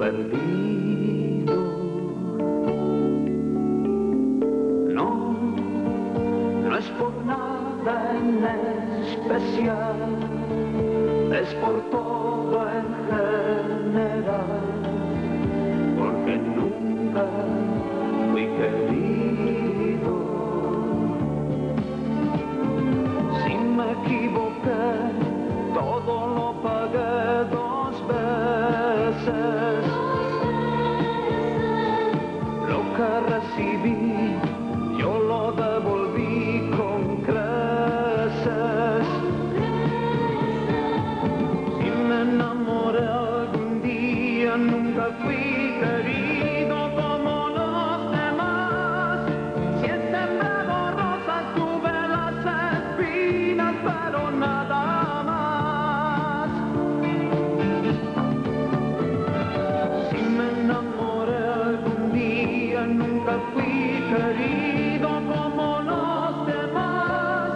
perdido. No, no es por nada en especial, es por todo en general, porque nunca fui querido. Si me equivoqué, todo lo pagué 2 veces. Lo que recibí, yo lo devolví con creces. Si me enamoré algún día, nunca fui querido como los demás. Si he sembrado rosas, tuve las espinas, pero nada más. Si me enamoré algún día, nunca fui querido como los demás.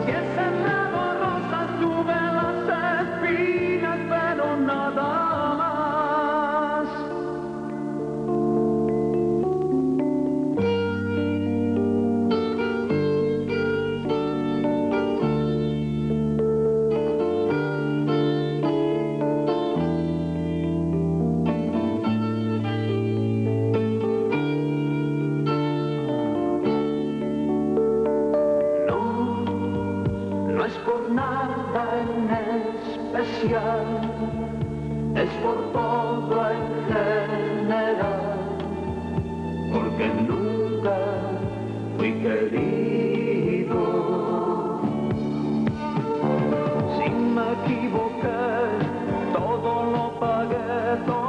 Si he sembrado rosas, tuve las espinas, pero nada más. No es por nada en especial, es por todo en general, porque nunca fui querido. Si me equivoqué, todo lo pagué.